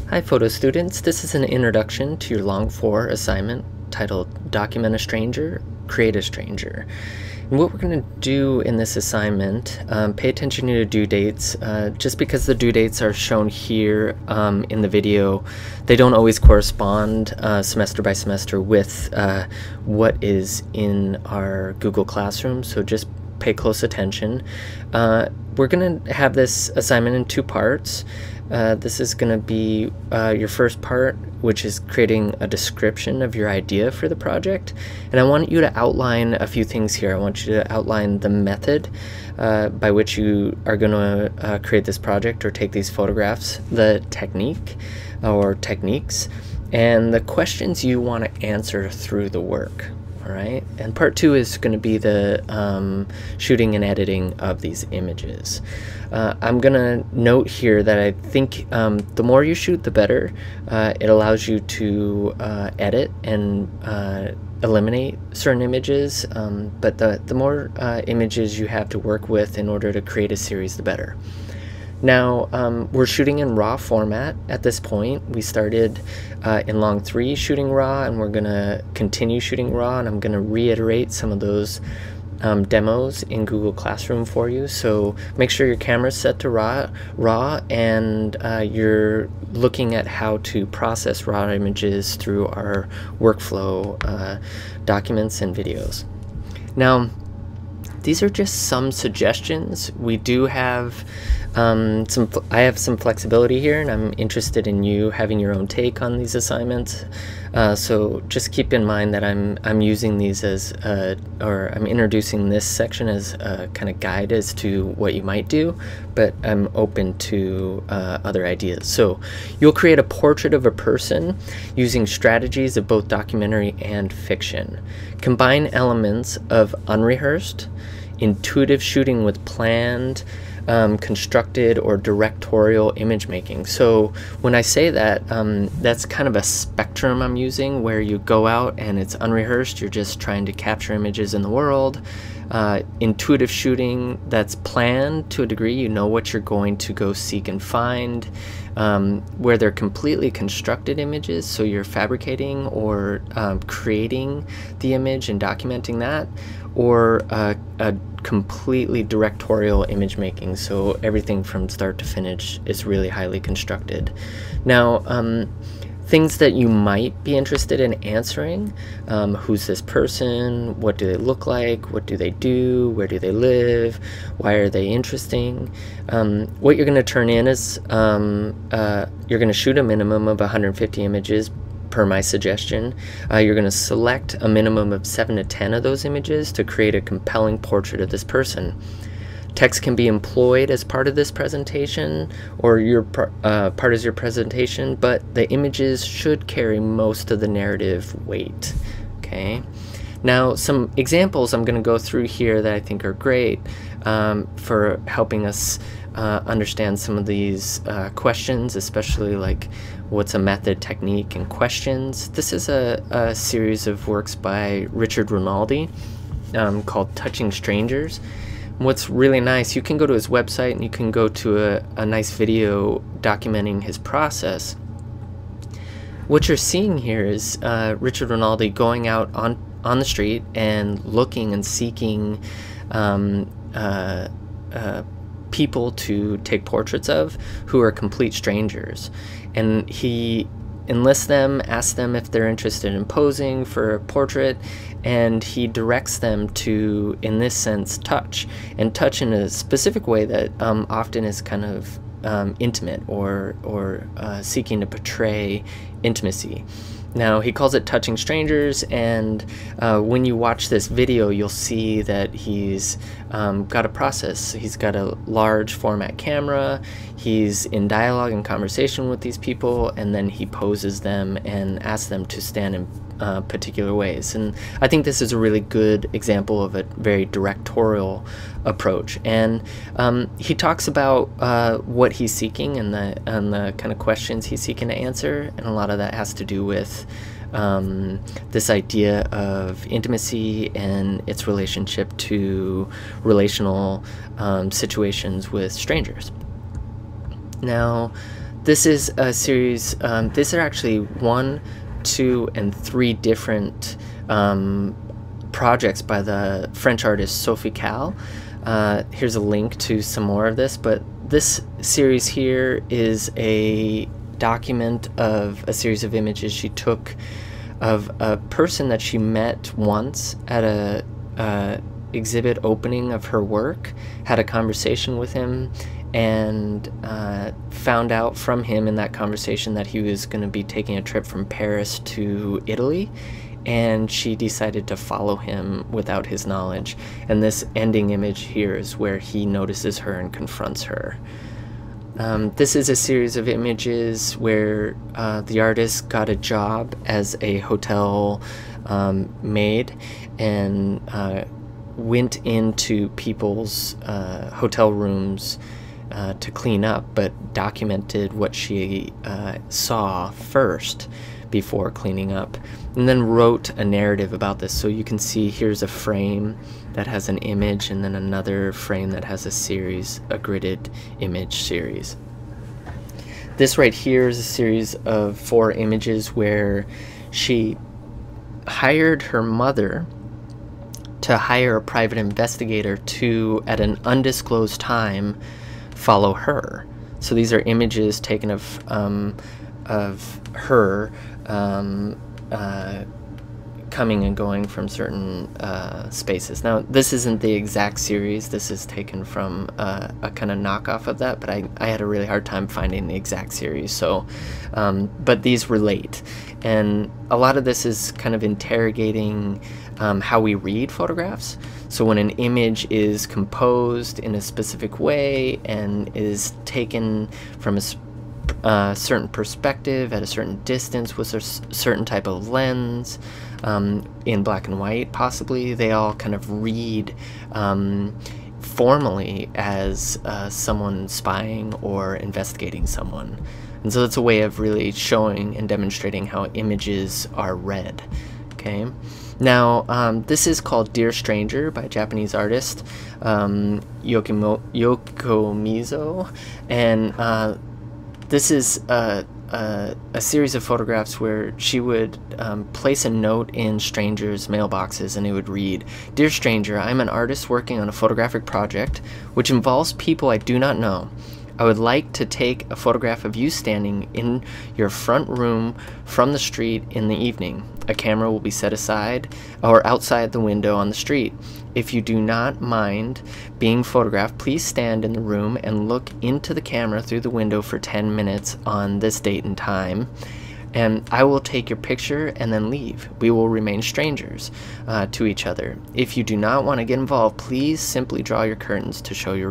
Hi photo students, this is an introduction to your Long 4 assignment titled Document a Stranger, Create a Stranger. And what we're going to do in this assignment, pay attention to due dates. Just because the due dates are shown here in the video, they don't always correspond semester by semester with what is in our Google Classroom, so just pay close attention. We're going to have this assignment in two parts. This is going to be your first part, which is creating a description of your idea for the project. And I want you to outline a few things here. I want you to outline the method by which you are going to create this project or take these photographs, the technique or techniques, and the questions you want to answer through the work. All right, and part two is going to be the shooting and editing of these images. I'm going to note here that I think the more you shoot, the better. It allows you to edit and eliminate certain images, but the more images you have to work with in order to create a series, the better. Now, we're shooting in RAW format at this point. We started in Long 3 shooting RAW, and we're going to continue shooting RAW, and I'm going to reiterate some of those demos in Google Classroom for you. So make sure your camera's set to RAW and you're looking at how to process RAW images through our workflow documents and videos. Now, these are just some suggestions. We do have I have some flexibility here, and I'm interested in you having your own take on these assignments. So just keep in mind that I'm using these as or I'm introducing this section as a kind of guide as to what you might do, but I'm open to other ideas. So you'll create a portrait of a person using strategies of both documentary and fiction. Combine elements of unrehearsed, intuitive shooting with planned, constructed or directorial image making. So when I say that, that's kind of a spectrum I'm using, where you go out and it's unrehearsed, you're just trying to capture images in the world. Intuitive shooting, that's planned to a degree, you know what you're going to go seek and find. Where they're completely constructed images, so you're fabricating or creating the image and documenting that, or a completely directorial image making, so everything from start to finish is really highly constructed. Now, things that you might be interested in answering: who's this person, what do they look like, what do they do, where do they live, why are they interesting. What you're going to turn in is you're going to shoot a minimum of 150 images per my suggestion. You're going to select a minimum of 7 to 10 of those images to create a compelling portrait of this person. Text can be employed as part of this presentation or your part as your presentation, but the images should carry most of the narrative weight. Okay. Now, some examples I'm going to go through here that I think are great for helping us understand some of these questions, especially like what's a method, technique, and questions. This is a series of works by Richard Rinaldi called Touching Strangers. What's really nice, you can go to his website and you can go to a nice video documenting his process. What you're seeing here is Richard Rinaldi going out on the street and looking and seeking people to take portraits of who are complete strangers, and he enlists them, asks them if they're interested in posing for a portrait, and he directs them to, in this sense, touch in a specific way that often is kind of intimate or seeking to portray intimacy. Now, he calls it Touching Strangers, and when you watch this video, you'll see that he's got a process. He's got a large format camera, he's in dialogue and conversation with these people, and then he poses them and asks them to stand in particular ways. And I think this is a really good example of a very directorial approach. And he talks about what he's seeking and the kind of questions he's seeking to answer, and a lot of that has to do with this idea of intimacy and its relationship to relational situations with strangers. Now, This is a series, these are actually 1, 2, and 3 different projects by the French artist Sophie Calle. Here's a link to some more of this, but this series here is a document of a series of images she took of a person that she met once at a exhibit opening of her work, had a conversation with him, and found out from him in that conversation that he was going to be taking a trip from Paris to Italy, and she decided to follow him without his knowledge. And this ending image here is where he notices her and confronts her. This is a series of images where the artist got a job as a hotel maid and went into people's hotel rooms to clean up, but documented what she saw first before cleaning up, and then wrote a narrative about this. So you can see here's a frame that has an image, and then another frame that has a series, a gridded image series. This right here is a series of 4 images where she hired her mother to hire a private investigator to, at an undisclosed time, follow her. So these are images taken of her coming and going from certain spaces. Now, this isn't the exact series. This is taken from a kind of knockoff of that, but I had a really hard time finding the exact series. So, but these relate. And a lot of this is kind of interrogating how we read photographs. So when an image is composed in a specific way and is taken from a certain perspective at a certain distance with a certain type of lens, in black and white possibly, they all kind of read formally as someone spying or investigating someone. And so that's a way of really showing and demonstrating how images are read. Okay. Now, this is called Dear Stranger by a Japanese artist, Yoko Mizo, and this is a series of photographs where she would place a note in strangers' mailboxes, and it would read, "Dear stranger, I'm an artist working on a photographic project which involves people I do not know. I would like to take a photograph of you standing in your front room from the street in the evening. A camera will be set aside or outside the window on the street. If you do not mind being photographed, please stand in the room and look into the camera through the window for 10 minutes on this date and time. And I will take your picture and then leave. We will remain strangers to each other. If you do not want to get involved, please simply draw your curtains to show your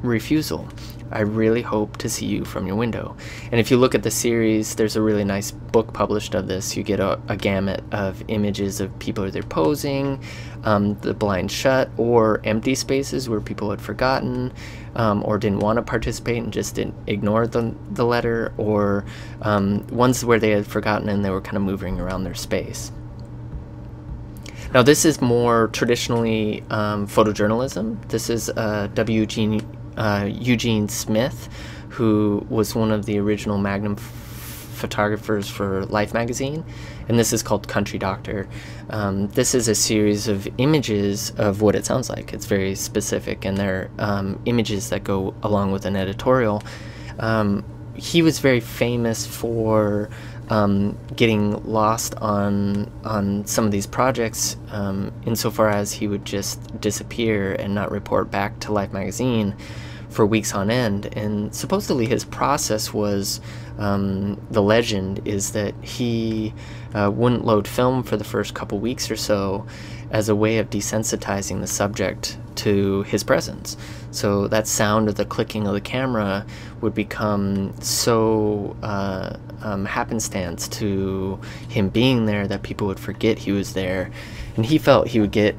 refusal. I really hope to see you from your window." And if you look at the series, there's a really nice book published of this. You get a gamut of images of people either posing, the blind shut, or empty spaces where people had forgotten or didn't want to participate and just ignored the letter, or ones where they had forgotten and they were kind of moving around their space. Now, this is more traditionally photojournalism. This is Eugene Smith, who was one of the original Magnum photographers for Life magazine, and this is called Country Doctor. This is a series of images of what it sounds like. It's very specific, and they're images that go along with an editorial. He was very famous for getting lost on some of these projects, insofar as he would just disappear and not report back to Life magazine for weeks on end. And supposedly his process was, the legend is that he wouldn't load film for the first couple weeks or so as a way of desensitizing the subject to his presence. So that sound of the clicking of the camera would become so happenstance to him being there that people would forget he was there. And he felt he would get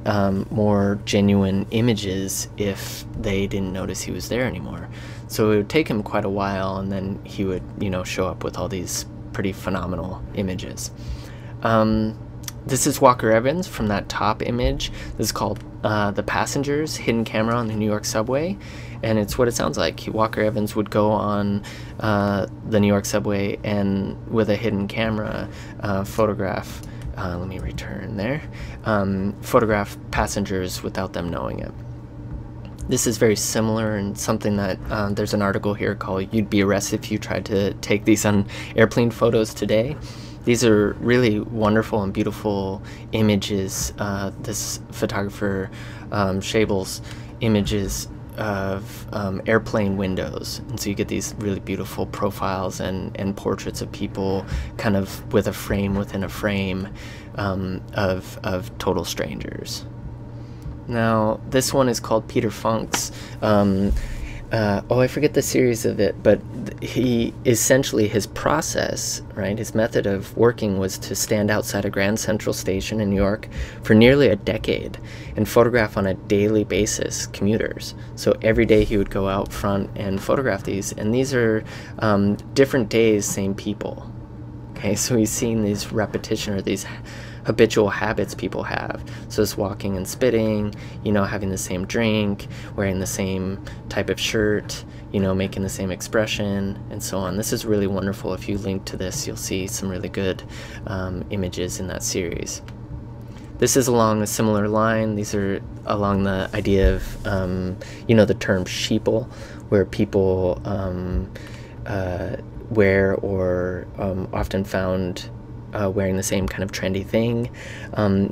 more genuine images if they didn't notice he was there anymore. So it would take him quite a while, and then he would, show up with all these pretty phenomenal images. This is Walker Evans from that top image. This is called The Passengers, hidden camera on the New York subway. And it's what it sounds like. Walker Evans would go on the New York subway and with a hidden camera photograph, let me return there, photograph passengers without them knowing it. This is very similar, and something that there's an article here called "You'd Be Arrested If You Tried to Take These on Airplane Photos Today." These are really wonderful and beautiful images. This photographer, Shabel's images of airplane windows, and so you get these really beautiful profiles and portraits of people kind of with a frame within a frame of total strangers. Now this one is called Peter Funk's oh, I forget the series of it, but he essentially, his process, right, his method of working was to stand outside of Grand Central Station in New York for nearly a decade and photograph on a daily basis commuters. So every day he would go out front and photograph these, and these are different days, same people. Okay, so he's seeing these repetition or these habitual habits people have. So it's walking and spitting, you know, having the same drink, wearing the same type of shirt, you know, making the same expression, and so on. This is really wonderful. If you link to this, you'll see some really good images in that series. This is along a similar line. These are along the idea of, you know, the term sheeple, where people wear or often found wearing the same kind of trendy thing.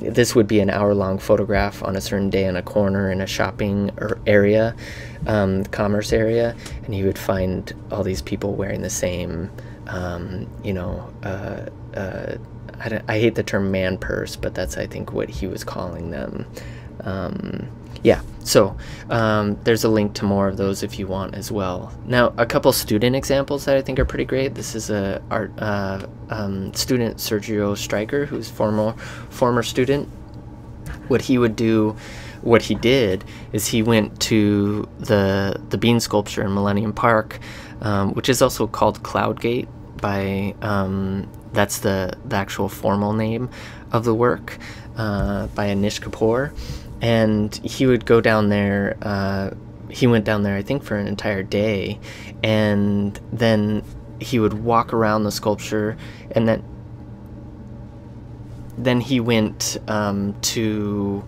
This would be an hour-long photograph on a certain day in a corner in a shopping area, commerce area, and you would find all these people wearing the same, you know, I hate the term man purse, but that's, I think, what he was calling them. Yeah, so there's a link to more of those if you want as well. Now, a couple student examples that I think are pretty great. This is a art student, Sergio Stryker, who's former student. What he would do, what he did, is he went to the bean sculpture in Millennium Park, which is also called Cloud Gate by, that's the actual formal name of the work, by Anish Kapoor. And he would go down there, he went down there I think for an entire day, and then he would walk around the sculpture, and then he went to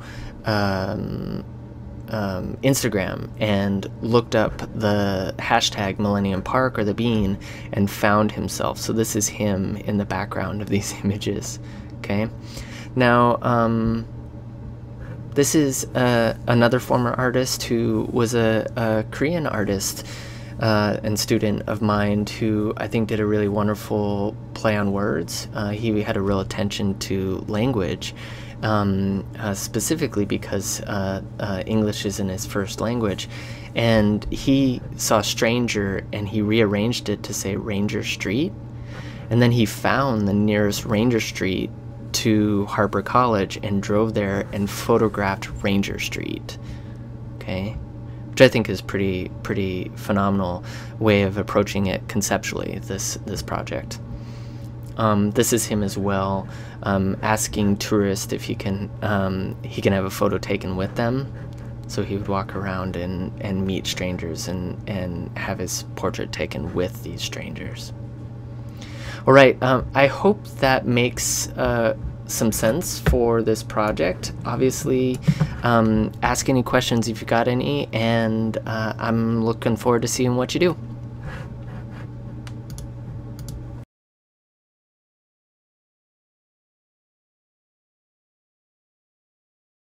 Instagram and looked up the hashtag Millennium Park or the bean and found himself. So this is him in the background of these images. Okay, now this is another former artist who was a Korean artist and student of mine who I think did a really wonderful play on words. He had a real attention to language, specifically because English isn't his first language. And he saw stranger and he rearranged it to say Ranger Street. And then he found the nearest Ranger Street to Harper College and drove there and photographed Ranger Street. Okay, which I think is pretty phenomenal way of approaching it conceptually, this project. This is him as well, asking tourists if he can have a photo taken with them. So he would walk around and meet strangers and have his portrait taken with these strangers. All right, I hope that makes some sense for this project. Obviously, ask any questions if you got any, and I'm looking forward to seeing what you do.